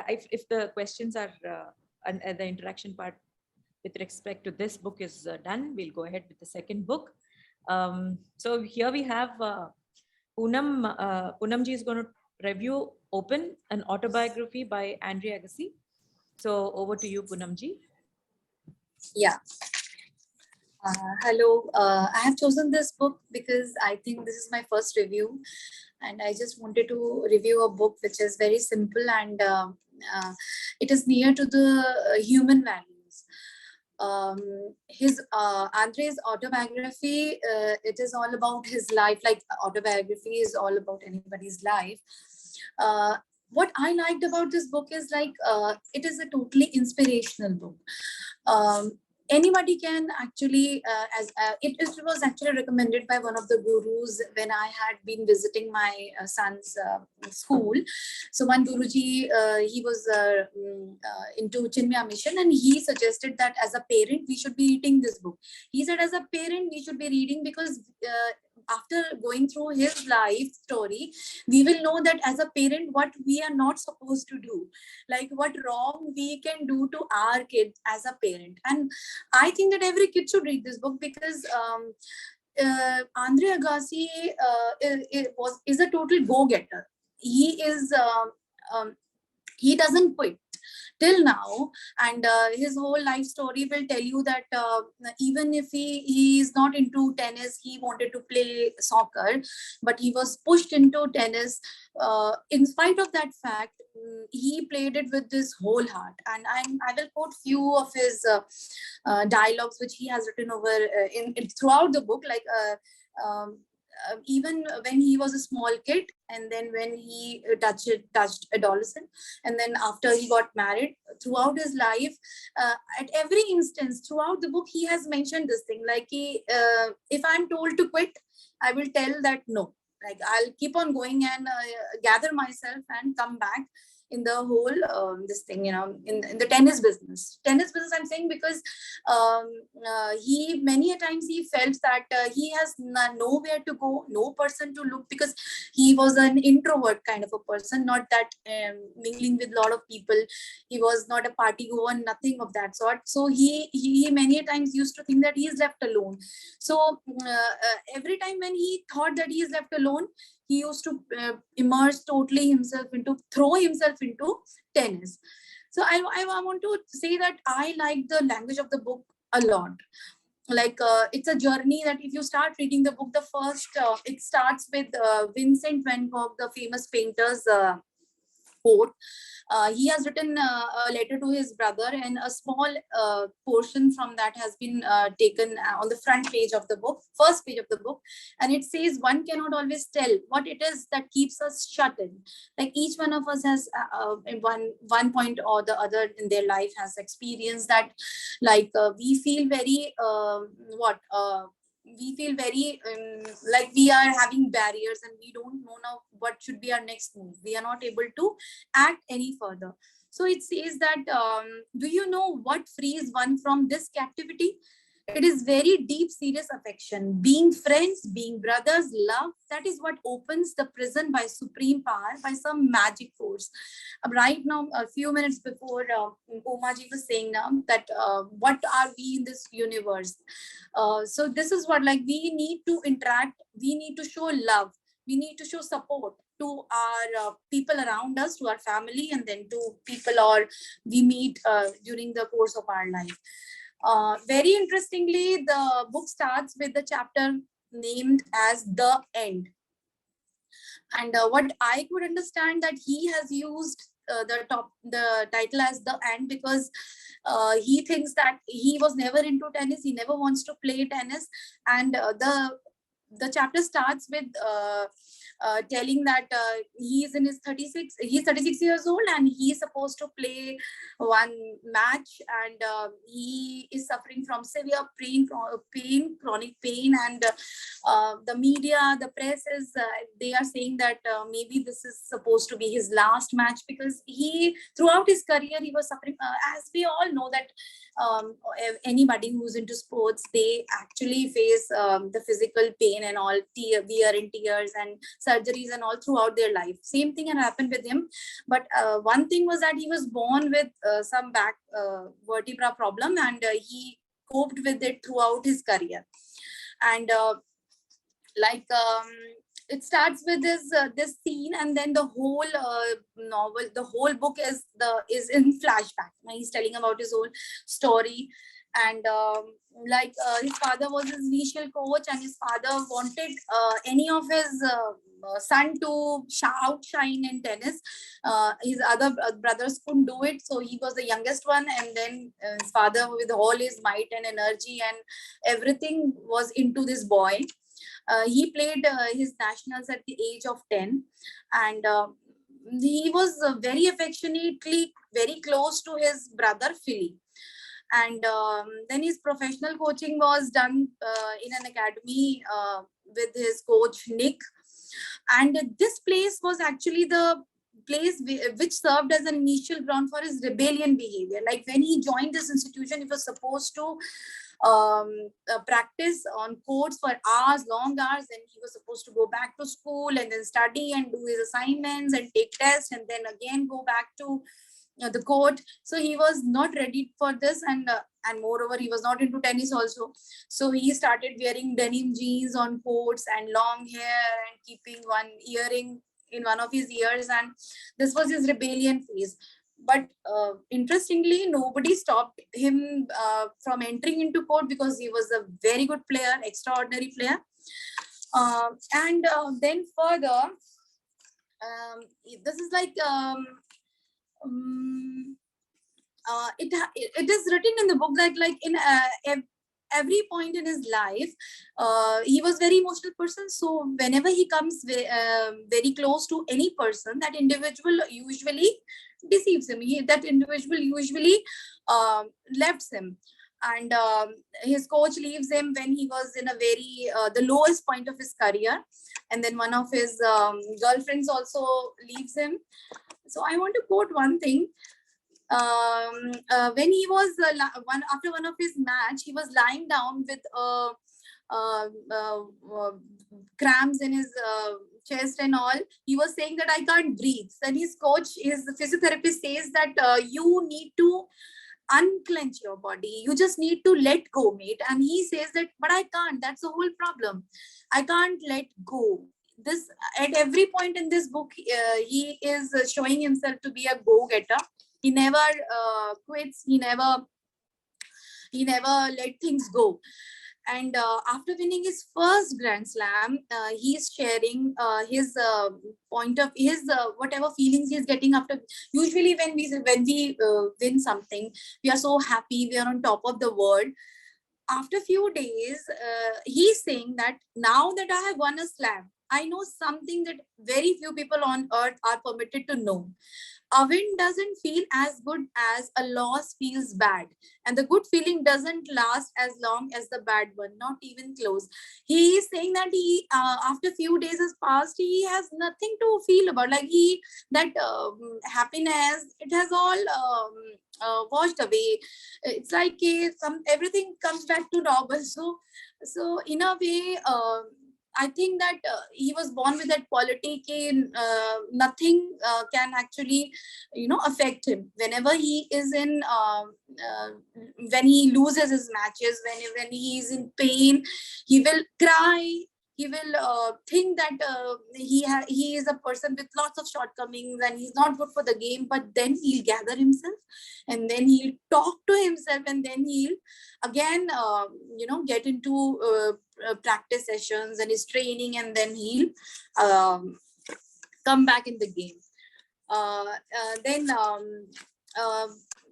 if the questions are and the interaction part with respect to this book is done, we'll go ahead with the second book. So here we have Poonam. Poonamji is going to review Open, an autobiography by Andrea Agassi. So over to you, Poonamji. Yeah. Hello. I have chosen this book because I think this is my first review, and I just wanted to review a book which is very simple and it is near to the human values. Andre's autobiography, it is all about his life. Like autobiography is all about anybody's life. What I liked about this book is like it is a totally inspirational book. Anybody can actually, it was actually recommended by one of the gurus when I had been visiting my son's school. So one Guruji, he was into Chinmaya mission, and he suggested that as a parent, we should be reading this book. He said as a parent, we should be reading because after going through his life story, we will know that as a parent, what we are not supposed to do, like what wrong we can do to our kids as a parent. And I think that every kid should read this book because Andre Agassi is a total go-getter. He is he doesn't quit till now, and his whole life story will tell you that even if he is not into tennis, he wanted to play soccer, but he was pushed into tennis. In spite of that fact, he played it with his whole heart. And I will quote few of his dialogues which he has written over in throughout the book, like even when he was a small kid, and then when he touched adolescent, and then after he got married, throughout his life, at every instance throughout the book, he has mentioned this thing, like if I'm told to quit, I will tell that no, like I'll keep on going and gather myself and come back in the whole this thing, you know, in the tennis business I'm saying, because he many a times he felt that he has nowhere to go, no person to look, because he was an introvert kind of a person, not that mingling with a lot of people. He was not a party goer, nothing of that sort. So he many a times used to think that he is left alone. So every time when he thought that he is left alone, he used to throw himself into tennis. So I want to say that I like the language of the book a lot. Like it's a journey that if you start reading the book, the first it starts with Vincent van Gogh, the famous painter's quote. He has written a letter to his brother, and a small portion from that has been taken on the front page of the book, first page of the book. And it says, one cannot always tell what it is that keeps us shut in. Like each one of us has one point or the other in their life has experienced that, like we feel very we feel very like we are having barriers, and we don't know now what should be our next move. We are not able to act any further. So it says that, do you know what frees one from this captivity? It is very deep, serious affection. Being friends, being brothers, love, that is what opens the prison by supreme power, by some magic force. Right now, a few minutes before, Umaji was saying now that what are we in this universe? So this is what, like, we need to interact, we need to show love, we need to show support to our people around us, to our family, and then to people or we meet during the course of our life. Very interestingly, the book starts with the chapter named as The End. And what I could understand, that he has used the title as The End because he thinks that he was never into tennis, he never wants to play tennis. And the chapter starts with telling that he's 36 years old, and he's supposed to play one match, and he is suffering from severe chronic pain, and the media, the press is they are saying that maybe this is supposed to be his last match, because he throughout his career he was suffering, as we all know that anybody who's into sports, they actually face the physical pain pain and all, wear and tears and surgeries and all throughout their life. Same thing had happened with him. But one thing was that he was born with some back vertebra problem, and he coped with it throughout his career. And like it starts with this scene, and then the whole novel, the whole book is in flashback. He's telling about his whole story. And his father was his initial coach, and his father wanted any of his son to outshine in tennis. His other brothers couldn't do it, so he was the youngest one. And then his father, with all his might and energy and everything, was into this boy. He played his nationals at the age of 10, and he was very affectionately very close to his brother Philly. And then his professional coaching was done in an academy with his coach Nick. And this place was actually the place which served as an initial ground for his rebellion behavior. Like when he joined this institution, he was supposed to practice on courts for hours, long hours. Then he was supposed to go back to school and then study and do his assignments and take tests, and then again go back to the court. So he was not ready for this, and moreover, he was not into tennis also. So he started wearing denim jeans on courts and long hair and keeping one earring in one of his ears, and this was his rebellion phase. But interestingly, nobody stopped him from entering into court, because he was a very good player, extraordinary player. And then further, this is like it is written in the book that like in every point in his life, he was very emotional person. So whenever he comes very close to any person, that individual usually deceives him. That individual usually left him. And his coach leaves him when he was in a very the lowest point of his career. And then one of his girlfriends also leaves him. So I want to quote one thing. When he was after one of his match, he was lying down with cramps in his chest and all. He was saying that I can't breathe. Then his coach, his physiotherapist, says that you need to unclench your body. You just need to let go, mate. And he says that, but I can't. That's the whole problem. I can't let go. This at every point in this book, he is showing himself to be a go-getter. He never quits. He never let things go. And after winning his first Grand Slam, he's sharing his point of his whatever feelings he's getting after. Usually, when we win something, we are so happy. We are on top of the world. After a few days, he's saying that now that I have won a slam, I know something that very few people on earth are permitted to know. A win doesn't feel as good as a loss feels bad. And the good feeling doesn't last as long as the bad one, not even close. He is saying that he, after few days has passed, he has nothing to feel about. Like that happiness, it has all washed away. It's like everything comes back to normal. So in a way, I think that he was born with that quality. Nothing can actually, affect him. Whenever he is in, when he loses his matches, when he is in pain, he will cry. He will think that he is a person with lots of shortcomings and he's not good for the game. But then he'll gather himself, and then he'll talk to himself, and then he'll again, get into practice sessions and his training, and then he'll come back in the game. Then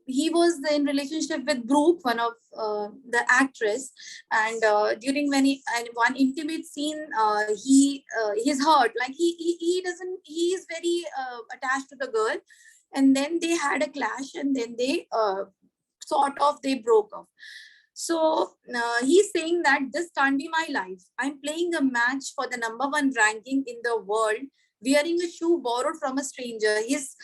he was in relationship with Brooke, one of the actress, and during one intimate scene, he's hurt. Like he doesn't. He is very attached to the girl, and then they had a clash, and then they they broke off. So he's saying that this can't be my life. I'm playing a match for the #1 ranking in the world, wearing a shoe borrowed from a stranger. He's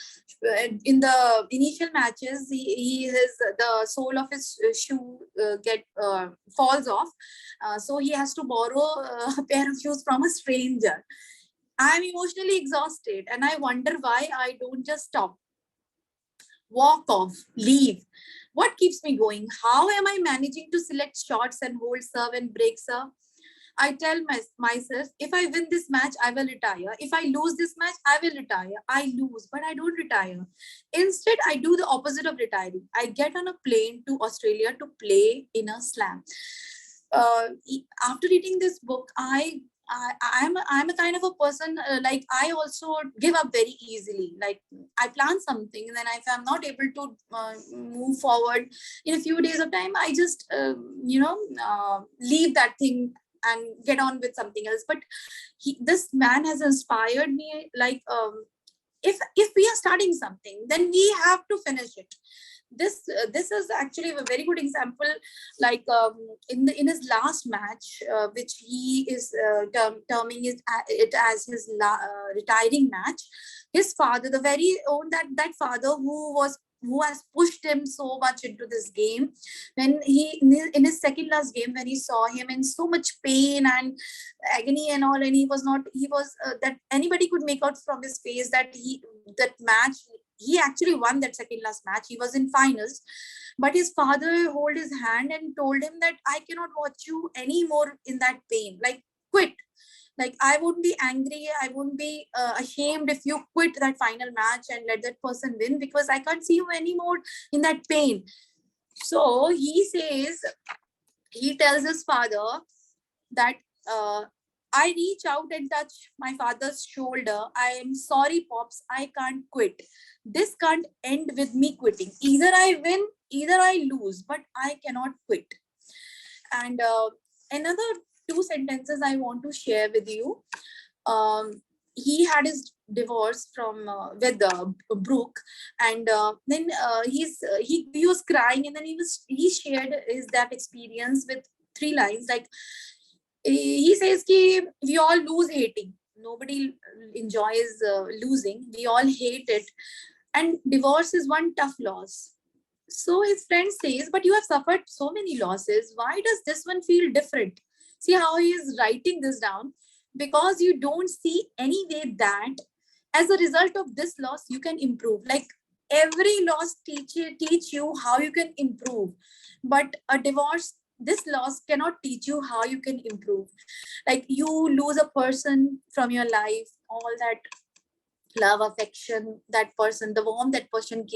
in the initial matches, the sole of his shoe get falls off, so he has to borrow a pair of shoes from a stranger. I'm emotionally exhausted, and I wonder why I don't just stop, walk off, leave. What keeps me going? How am I managing to select shots and hold serve and break serve? I tell myself, if I win this match, I will retire. If I lose this match, I will retire. I lose, but I don't retire. Instead, I do the opposite of retiring. I get on a plane to Australia to play in a slam. After reading this book, I'm a kind of a person, like I also give up very easily. Like I plan something, and then if I'm not able to move forward in a few days of time, I just leave that thing and get on with something else. But this man has inspired me. Like if we are starting something, then we have to finish it. This is actually a very good example. Like in his last match, which he is terming it as his retiring match, his father, the very own that father who has pushed him so much into this game, when he in his second last game, when he saw him in so much pain and agony and all, and he was that anybody could make out from his face that that match, he actually won that second last match. He was in finals, but his father hold his hand and told him that I cannot watch you anymore in that pain. Like quit. Like I wouldn't be angry, I wouldn't be ashamed if you quit that final match and let that person win, because I can't see you anymore in that pain. So he tells his father that I reach out and touch my father's shoulder. I am sorry, Pops, I can't quit. This can't end with me quitting. Either I win, either I lose, but I cannot quit. And another two sentences I want to share with you. He had his divorce from with Brooke, and then he was crying, and then he shared his that experience with three lines. Like he says ki we all lose hating, nobody enjoys losing, we all hate it, and divorce is one tough loss. So his friend says, but you have suffered so many losses, why does this one feel different? See how he is writing this down, because you don't see any way that as a result of this loss you can improve. Like every loss teach you how you can improve, but a divorce, this loss cannot teach you how you can improve. Like you lose a person from your life, all that love, affection, that person, the warmth that person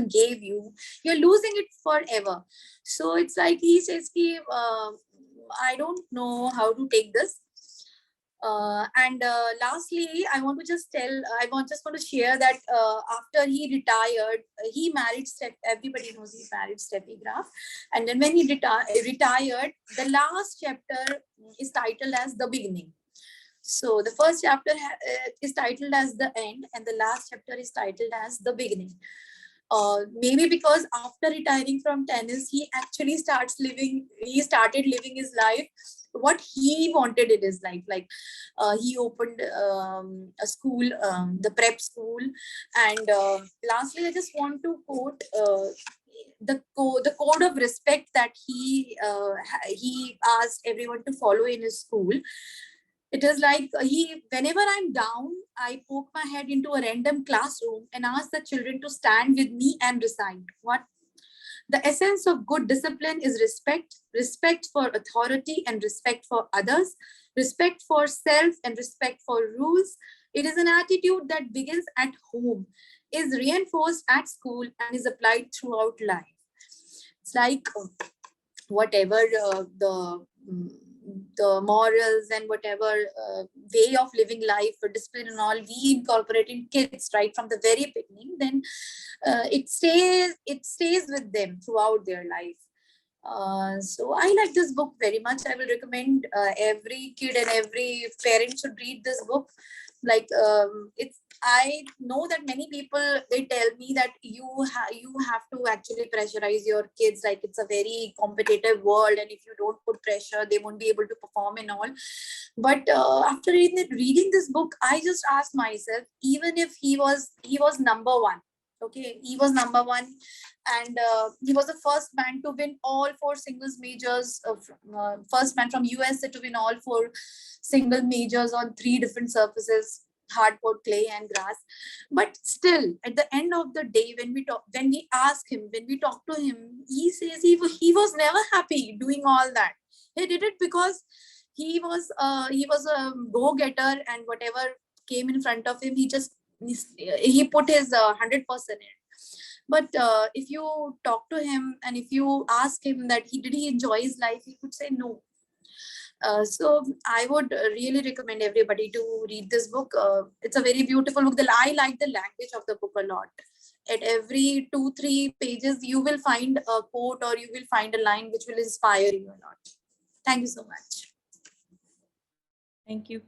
gave you, you're losing it forever. So it's like he says ki, I don't know how to take this. And lastly, I want to just want to share that after he retired, he married everybody knows he married Steffi Graf. And then when he retired, the last chapter is titled as The Beginning. So the first chapter is titled as The End, and the last chapter is titled as The Beginning. Maybe because after retiring from tennis, he started living his life what he wanted in his life. Like he opened a school, the prep school. And lastly, I just want to quote the code of respect that he asked everyone to follow in his school. It is like whenever I'm down, I poke my head into a random classroom and ask the children to stand with me and recite. What? The essence of good discipline is respect for authority and respect for others, respect for self and respect for rules. It is an attitude that begins at home, is reinforced at school, and is applied throughout life. It's like whatever the morals and whatever way of living life or discipline and all we incorporate in kids right from the very beginning, then it stays with them throughout their life. So I like this book very much. I will recommend every kid and every parent should read this book, like it's, I know that many people, they tell me that you have to actually pressurize your kids, like it's a very competitive world, and if you don't put pressure, they won't be able to perform and all. But after reading this book, I just asked myself, even if he was number one, okay, he was number one, and he was the first man to win all 4 singles majors, first man from USA to win all 4 single majors on 3 different surfaces, hardwood, clay and grass. But still, at the end of the day, when we talk to him, he says he was never happy doing all that. He did it because he was a go-getter, and whatever came in front of him, he put his 100% in. But if you talk to him and if you ask him that did he enjoy his life, he would say no. So I would really recommend everybody to read this book. It's a very beautiful book. I like the language of the book a lot. At every 2-3 pages, you will find a quote or you will find a line which will inspire you a lot. Thank you so much. Thank you.